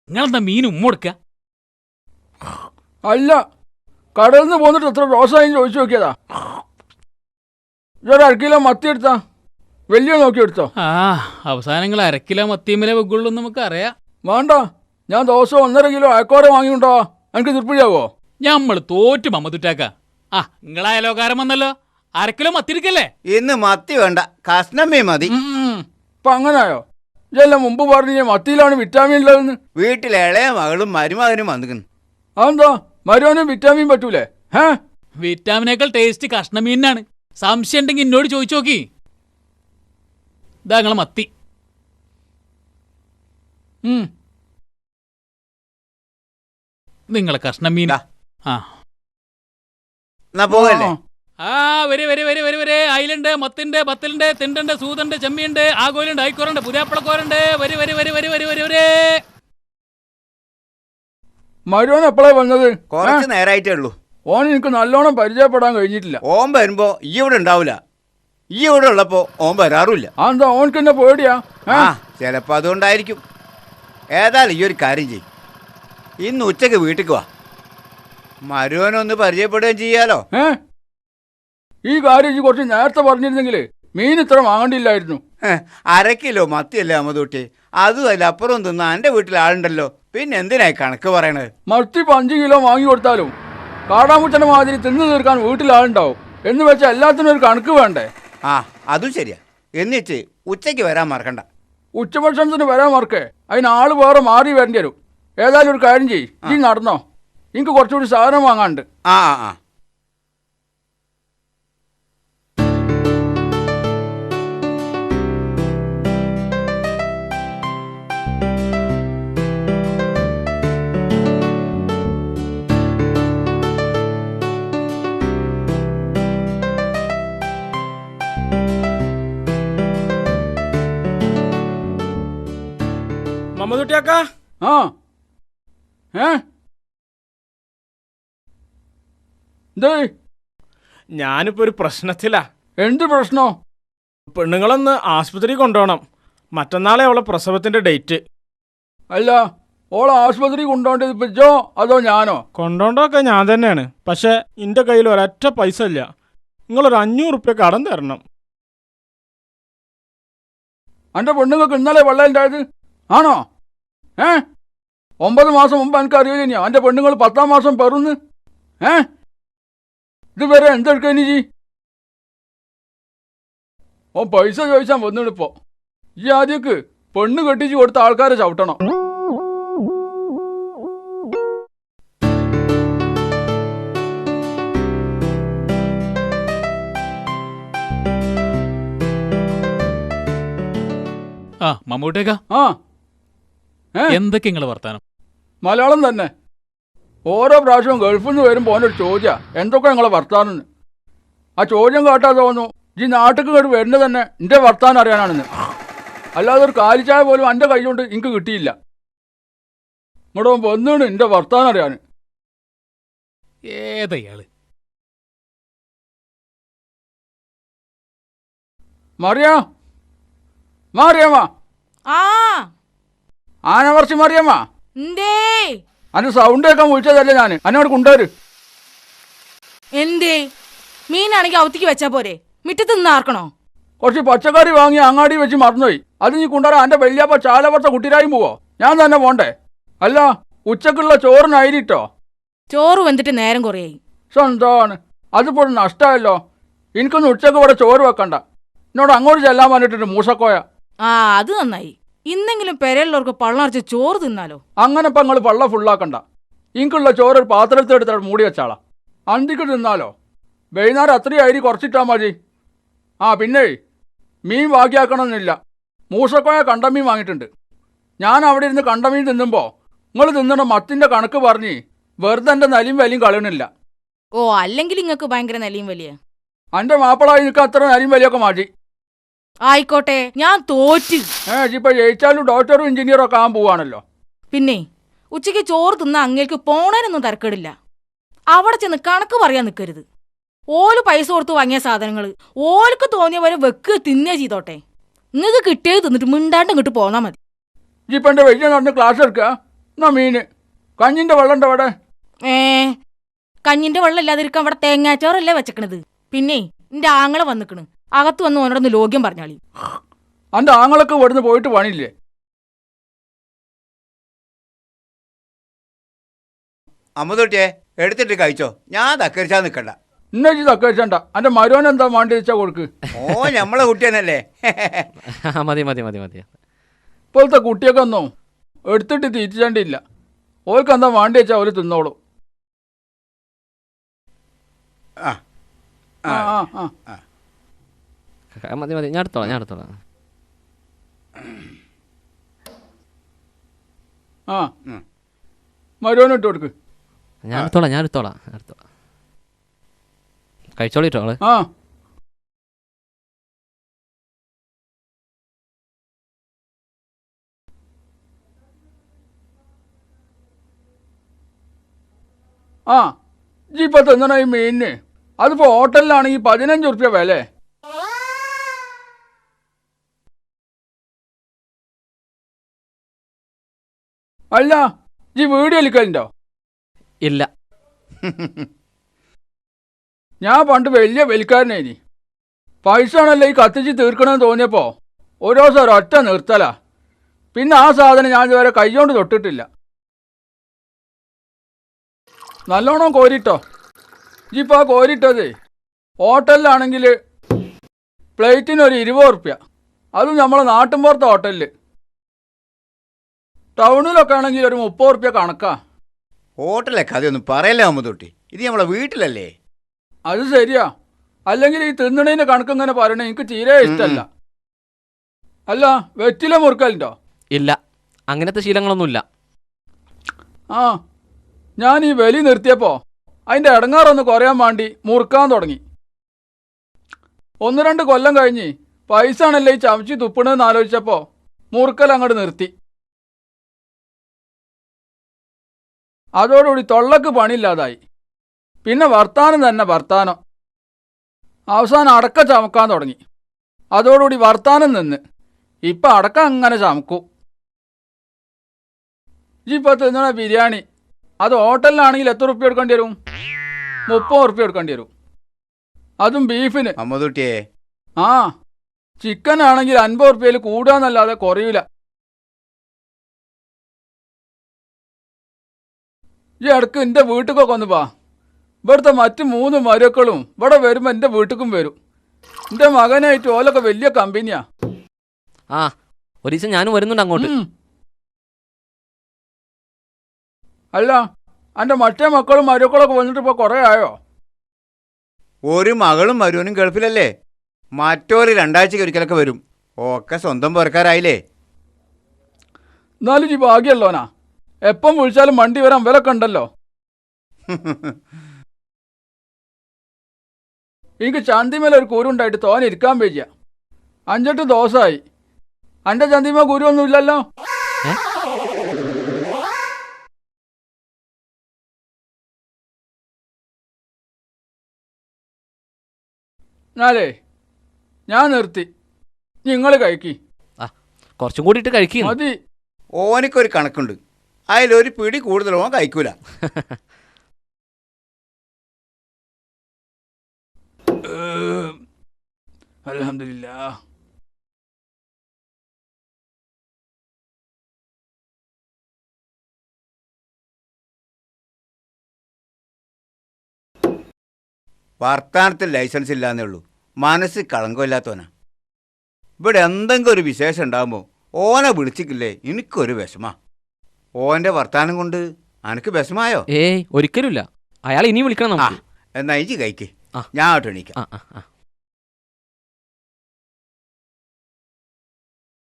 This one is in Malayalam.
നിങ്ങളെന്താ മീൻ ഉമ്മൊടുക്ക? അല്ല, കടയിൽ നിന്ന് പോന്നിട്ട് എത്ര റോസായും ചോദിച്ചു നോക്കിയതാ. ഇതൊരു 1/2 കിലോ മത്തി എടുത്താ, വലിയ നോക്കി എടുത്തോ. അവസാനങ്ങൾ 1/2 കിലോ മത്തിയമ്മലെ വെക്കുള്ളൂ നമുക്ക് അറിയാം. വേണ്ട, ഞാൻ ദിവസം 1.5 കിലോ അയക്കോര വാങ്ങിയുണ്ടോ, എനിക്ക് തൃപ്തിയാവോ? ഞമ്മൾ തോറ്റു മമ്മതുറ്റാക്ക. നിങ്ങളായാലോകാരം വന്നല്ലോ, 1/2 കിലോ മത്തി എടുക്കല്ലേ? ഇന്ന് മത്തി വേണ്ട, കഷ്ണമേ മതി. ഇപ്പൊ അങ്ങനായോ? ഇതെല്ലാം മുമ്പ് പറഞ്ഞ മത്തിയിലാണ് വിറ്റാമിൻ ഉള്ളതെന്ന്. വീട്ടിലെ ഇളയ മകളും മരുമകനും വന്നിരിക്കുന്നു. അതെന്താ മരുവനും വിറ്റാമിൻ പറ്റൂലേ? വിറ്റാമിനേക്കാൾ ടേസ്റ്റ് കഷ്ണമീനാണ്. സംശയം ഉണ്ടെങ്കിൽ എന്നോട് ചോദിച്ചു നോക്കി. ഇതാ നിങ്ങളെ മത്തി. നിങ്ങളെ കഷ്ണമീൻ. പോകല്ലേ? വരെ അയിലുണ്ട്, മത്തുണ്ട്, ബത്തലുണ്ട്, തിണ്ടുണ്ട്, സൂതുണ്ട്, ചെമ്മിയുണ്ട്, ആഗോലുണ്ട്, ആയിക്കോറുണ്ട്, പുതിയാപ്പളക്കോറുണ്ട്. വരെ മരുവൻ എപ്പോഴാ വന്നത്? കുറച്ച് നേരമായിട്ടേ ഉള്ളൂ. ഓൻ എനിക്ക് നല്ലോണം പരിചയപ്പെടാൻ കഴിഞ്ഞിട്ടില്ല. ഓൻ വരുമ്പോ ഈ ഇവിടെ ഉണ്ടാവൂല, ഈ ഇവിടെ ഉള്ളപ്പോ ഓൻ വരാറുമില്ല. അതെന്താ, ഓനക്ക് എന്നെ പേടിയാ? ചിലപ്പോ അതുകൊണ്ടായിരിക്കും. ഏതായാലും ഈ ഒരു കാര്യം ചെയ്യും, ഇന്ന് ഉച്ചക്ക് വീട്ടിക്ക് വാ, മരുവനൊന്ന് പരിചയപ്പെടുകയും ചെയ്യാലോ. ഈ കാര്യം കുറച്ച് നേരത്തെ പറഞ്ഞിരുന്നെങ്കിൽ മീൻ ഇത്ര വാങ്ങണ്ടില്ലായിരുന്നു. 1/2 കിലോ മത്തിയല്ലേ അമ്മതൂട്ടി, അതുമല്ല അപ്പുറം തിന്ന എന്റെ വീട്ടിൽ ആളുണ്ടല്ലോ, പിന്നെ എന്തിനായി കണക്ക് പറയണത്? മത്തി 5 കിലോ വാങ്ങി കൊടുത്താലും കാടാമുച്ചന്റെ മാതിരി തിന്നു തീർക്കാൻ വീട്ടിൽ ആളുണ്ടാവും എന്ന് വെച്ചാൽ എല്ലാത്തിനും ഒരു കണക്ക് വേണ്ടേ? അതും ശരിയാ. എന്നിട്ട് ഉച്ചയ്ക്ക് വരാൻ മറക്കണ്ട. ഉച്ചഭക്ഷണത്തിന് വരാൻ മറക്കേ, അതിന് ആള് വേറെ മാറി വരേണ്ടി വരും. ഏതായാലും ഒരു കാര്യം ചെയ്യ്, നീ നടന്നോ, എനിക്ക് കുറച്ചുകൂടി സാധനം വാങ്ങാണ്ട്. മമ്മദുട്ടിയാക്ക, ഞാനിപ്പോ ഒരു പ്രശ്നത്തിലാ. എന്ത് പ്രശ്നോ? പെണ്ണുങ്ങളൊന്ന് ആശുപത്രി കൊണ്ടുപോകണം. മറ്റന്നാളെ അവളെ പ്രസവത്തിന്റെ ഡേറ്റ്. അല്ല, ഓളെ ആശുപത്രി കൊണ്ടുപോകേണ്ടത് ഇപ്പൊ ജോ അതോ ഞാനോ? കൊണ്ടോണ്ടൊക്കെ ഞാൻ തന്നെയാണ്. പക്ഷെ എന്റെ കയ്യിൽ ഒരൊറ്റ പൈസ ഇല്ല. നിങ്ങളൊരു 500 ഉറുപ്പ്യ കടം തരണം. എന്റെ പെണ്ണുങ്ങൾക്ക് ഇന്നലെ വെള്ളമുണ്ടായത് ആണോ? 9 മാസം മുമ്പ് എനിക്ക് അറിയില്ല എന്റെ പെണ്ണുങ്ങൾ 10-ാം മാസം പെറുന്ന്. ഇതുവരെ എന്തെടുക്കാനി ജി? ഓ പൈസ ചോദിച്ചാൽ വന്നിടിപ്പോ. ഈ ആദ്യക്ക് പെണ്ണ് കെട്ടിച്ച് കൊടുത്ത ആൾക്കാരെ ചവിട്ടണം. മമ്മൂട്ടേക്ക, എന്തൊക്കെ നിങ്ങള് വർത്താനം? മലയാളം തന്നെ. ഓരോ പ്രാവശ്യവും ഗൾഫിൽ നിന്ന് വരുമ്പോൾ ഓനൊരു ചോദ്യ എന്തൊക്കെ ഞങ്ങളെ വർത്താനം. ആ ചോദ്യം കേട്ടാ തോന്നുന്നു ഈ നാട്ടിൽ കേട്ട് വരുന്നത് തന്നെ എൻ്റെ വർത്താനം അറിയാനാണെന്ന്. അല്ലാതെ ഒരു കാലിച്ചായ പോലും എൻ്റെ കൈ കൊണ്ട് എനിക്ക് കിട്ടിയില്ല. ഇങ്ങോട്ട് വന്നാണ് എൻ്റെ വർത്താനം അറിയാൻ. ഏതയാള്? മാറിയാമ്മ, ആനവർച്ചി മാറിയമ്മ, അന്റെ സൗണ്ട് കേൾക്കാൻ വിളിച്ചതല്ലേ ഞാൻ. എന്നോട് കൊണ്ടുവരു. എന്തേ? മീനാണെങ്കിൽ അവത്തിക്ക് വെച്ചാ പോരെ, മിറ്റത്ത് നിന്നാർക്കണോ? കുറച്ച് പച്ചക്കറി വാങ്ങി അങ്ങാടി വെച്ച് മറന്നുപോയി. അത് നീ കൊണ്ടുവരാൻ എന്റെ വല്യാപ്പ ചാലവർത്ത കുട്ടിരായും പോവോ? ഞാൻ തന്നെ പോണ്ടേ? അല്ല, ഉച്ചക്കുള്ള ചോറിനായിരിട്ടോ? ചോറ് വന്നിട്ട് നേരം കുറയായി. സ്വന്തമാണ്, അതിപ്പോൾ നഷ്ടമല്ലോ. എനിക്കൊന്ന് ഉച്ചക്ക് ഇവിടെ ചോറ് വെക്കണ്ട. എന്നോട് അങ്ങോട്ട് ചെല്ലാൻ പറഞ്ഞിട്ടുണ്ട് മൂസക്കോയ. അത് നന്നായി. ഇന്നെങ്കിലും പെരയുള്ളവർക്ക് പള്ളർച്ച് ചോറ് തിന്നാലോ. അങ്ങനെ ഇപ്പം നിങ്ങൾ പള്ള ഫുള്ളാക്കണ്ട. എനിക്കുള്ള ചോറ് ഒരു പാത്രത്തിൽ എടുത്തിട്ട് മൂടി വെച്ചാളാ. അന്തിക്ക് തിന്നാലോ. വൈകുന്നേരം അത്രയും അരി കുറച്ചിട്ടാൽ മതി. പിന്നെ മീൻ ബാക്കിയാക്കണമെന്നില്ല. മൂസക്കോയ കണ്ടമീൻ വാങ്ങിയിട്ടുണ്ട്. ഞാൻ അവിടെ ഇരുന്ന് കണ്ടമീൻ തിന്നുമ്പോൾ നിങ്ങൾ തിന്നണ മത്തിൻ്റെ കണക്ക് പറഞ്ഞ് വെറുതെ എൻ്റെ നലിയും വലിയും കളയണില്ല. അല്ലെങ്കിൽ നിങ്ങൾക്ക് ഭയങ്കര നലിയും വലിയ. എൻ്റെ മാപ്പിളായി നിൽക്കാൻ അത്ര നലിയും വലിയൊക്കെ മാറ്റി. ആയിക്കോട്ടെ, ഞാൻ തോറ്റ്. ഇപ്പൊ ജയിച്ചാലും ഡോക്ടറും എഞ്ചിനീയറും ഒക്കെ ആകാൻ പോവാണല്ലോ. പിന്നെ ഉച്ചയ്ക്ക് ചോറ് തിന്ന അങ്ങേക്ക് പോണേനൊന്നും തരക്കേടില്ല. അവിടെ ചെന്ന് കണക്ക് പറയാൻ നിൽക്കരുത്. ഓല് പൈസ കൊടുത്ത് വാങ്ങിയ സാധനങ്ങൾ ഓൽക്ക് തോന്നിയ പോലെ വെക്ക് തിന്നേ ചെയ്തോട്ടെ. നിങ്ങൾക്ക് കിട്ടിയത് തിന്നിട്ട് മിണ്ടാണ്ട് ഇങ്ങോട്ട് പോന്നാ മതി. ഇപ്പൊ എന്റെ വലിയ നടന്ന് ക്ലാസ് എടുക്കുക. എന്നാ മീന് കഞ്ഞിന്റെ വെള്ളം ഉണ്ടോ അവിടെ? കഞ്ഞിന്റെ വെള്ളം ഇല്ലാതിരിക്കാൻ അവിടെ തേങ്ങാച്ചോറല്ലേ വെച്ചക്കണത്. പിന്നെ എന്റെ ആങ്ങളെ വന്നിക്കണ്, അകത്ത് വന്ന് ഓനോടൊന്ന് ലോഗ്യം പറഞ്ഞാളി. അന്റെ ആങ്ങളൊക്കെ ഇവിടുന്ന് പോയിട്ട് പണിയില്ലേ? അമ്മതൊട്ടിയെ എടുത്തിട്ട് കഴിച്ചോ, ഞാൻ തക്കരിച്ചാ നിൽക്കണ്ട. ഇന്നെ ഇജ്ജ് തക്കടിച്ചണ്ട. അന്റെ മരുവൻ എന്താ വേണ്ടി വെച്ചാ കൊടുക്ക്. ഓ ഞമ്മളെ കുട്ടിയനല്ലേ. മതി മതി മതി മതി. ഇപ്പോഴത്തെ കുട്ടിയൊക്കെ ഒന്നും എടുത്തിട്ട് തീറ്റിച്ചേണ്ടിയില്ല. ഓർക്ക് എന്താ വേണ്ടി വെച്ചാൽ അവർ തിന്നോളൂ. ആ ആ ആ ആ മതി മതി, ഞാൻ എടുത്തോളാം ഞാൻ എടുത്തോളാം. ആ മരുവനും ഇട്ട് കൊടുക്ക്. ഞാൻ എടുത്തോളാം ഞാൻ എടുത്തോളാം ഞാൻ എടുത്തോളാം. കഴിച്ചോളിട്ടോ ആള്. ആ ആ ഇപ്പൊ തിന്നണ ഈ മീനിന് അതിപ്പോ ഹോട്ടലിലാണെങ്കിൽ 15 ഉറുപ്പ്യ വില. അല്ല ഈ വീഡിയോ ലിക്കലുണ്ടോ? ഇല്ല. ഞാൻ പണ്ട് വലിയ വലിക്കാരനേനി. പൈസ ആണല്ലോ ഈ കത്തിച്ച് തീർക്കണമെന്ന് തോന്നിയപ്പോൾ ഓരോ ദിവസം ഒറ്റ നിർത്തലാ. പിന്നെ ആ സാധനം ഞാൻ ഇതുവരെ കൈകൊണ്ട് തൊട്ടിട്ടില്ല. നല്ലോണം കോരിട്ടോ. ഇജിപ്പോൾ ആ കോരിട്ടത് ഹോട്ടലിലാണെങ്കിൽ പ്ലേറ്റിന് ഒരു 20 ഉറുപ്പ്യ. അതും നമ്മളെ നാട്ടിൻപുറത്തെ ഹോട്ടലിൽ. ടൗണിലൊക്കെ ആണെങ്കിൽ ഒരു 30 ഉറുപ്പ്യ കണക്കാ. ഹോട്ടലൊക്കെ അതൊന്നും പറയല്ലേ അമ്മതൊട്ടി, ഇത് നമ്മളെ വീട്ടിലല്ലേ. അത് ശരിയാ. അല്ലെങ്കിൽ ഈ തിന്നണേൻ്റെ കണക്ക് ഇങ്ങനെ പറയണേ എനിക്ക് തീരെ ഇഷ്ടമല്ല. അല്ല വെറ്റില മുറുക്കലുണ്ടോ? ഇല്ല, അങ്ങനത്തെ ശീലങ്ങളൊന്നുമില്ല. ആ ഞാൻ ഈ വലി നിർത്തിയപ്പോൾ അതിൻ്റെ ഇടങ്ങാറൊന്ന് കുറയാൻ വേണ്ടി മുറുക്കാൻ തുടങ്ങി. 1-2 കൊല്ലം കഴിഞ്ഞ് പൈസ ആണല്ലേ ഈ ചമച്ച് തുപ്പണെന്ന് ആലോചിച്ചപ്പോൾ മുറുക്കൽ അങ്ങോട്ട് നിർത്തി. അതോടുകൂടി തൊള്ളക്ക് പണിയില്ലാതായി. പിന്നെ വർത്താനം തന്നെ വർത്താനം. അവസാനം അടക്ക ചമക്കാൻ തുടങ്ങി. അതോടുകൂടി വർത്താനം നിന്ന് ഇപ്പം അടക്ക അങ്ങനെ ചമക്കും. ഇപ്പം തിന്നണ ബിരിയാണി അത് ഹോട്ടലിലാണെങ്കിൽ എത്ര ഉറുപ്പ്യ എടുക്കേണ്ടി വരും? 30 ഉറുപ്പ്യ എടുക്കേണ്ടി വരും. അതും ബീഫിന്. അമ്മതൊട്ടിയെ ആ ചിക്കൻ ആണെങ്കിൽ 50 ഉറുപ്പ്യയിൽ കൂടാന്നല്ലാതെ കുറയൂല. ഈ ഇടക്ക് എൻ്റെ വീട്ടിലൊക്കെ ഒന്ന് വാ. ഇവിടുത്തെ മറ്റ് 3 മരുക്കളും ഇവിടെ വരുമ്പോൾ എൻ്റെ വീട്ടിലും വരും. എൻ്റെ മകനായിട്ട് ഓലൊക്കെ വലിയ കമ്പനിയാ. ആ ഒരു ദിവസം ഞാനും വരുന്നുണ്ട് അങ്ങോട്ട്. അല്ല എൻ്റെ മറ്റേ മക്കളും മരുക്കളൊക്കെ വന്നിട്ട് ഇപ്പോൾ കുറേ ആയോ? ഒരു മകളും മരുവനും ഗൾഫിലല്ലേ. മറ്റൊരു 2 ആഴ്ചയ്ക്ക് ഒരിക്കലൊക്കെ വരും. ഒക്കെ സ്വന്തം പുറക്കാരായില്ലേ. എന്നാലും ഈ ഭാഗ്യമുള്ളവനാ. എപ്പം വിളിച്ചാലും വണ്ടി വരാൻ വിലക്കെ ഉണ്ടല്ലോ. എനിക്ക് ചന്തിമേല ഒരു കുരുണ്ടായിട്ട് തോനെ ഇരിക്കാൻ പേജിയ. 5-8 ദിവസമായി. എൻ്റെ ചന്തിമ കുരുവൊന്നും ഇല്ലല്ലോ. എന്നാലേ ഞാൻ നിർത്തി. നിങ്ങൾ കഴിക്കി. ആ കുറച്ചും കൂടിയിട്ട് കഴിക്കും. മതി. ഓനിക്കൊരു കണക്കുണ്ട്, അതിലൊരു പിടി കൂടുതൽ ഓൻ കഴിക്കൂല. അൽഹംദുലില്ലാ. വർത്താനത്തിൽ ലൈസൻസ് ഇല്ലാന്നേ ഉള്ളൂ, മനസ്സ് കളങ്കമില്ലാത്തവനാ. ഇവിടെ എന്തെങ്കിലും ഒരു വിശേഷം ഉണ്ടാകുമ്പോൾ ഓനെ വിളിച്ചിട്ടില്ലേ എനിക്കൊരു വിഷമാ. ഓൻ്റെ വർത്താനം കൊണ്ട് അനക്ക് വിഷമായോ? ഏയ് ഒരിക്കലുമില്ല. അയാൾ ഇനിയും വിളിക്കണം ആ നമുക്ക്. എന്നാ ഇഞ്ചി കഴിക്ക്, ആ. ഞാൻ അങ്ങോട്ട് എണീക്കാം. ആ ആ ആ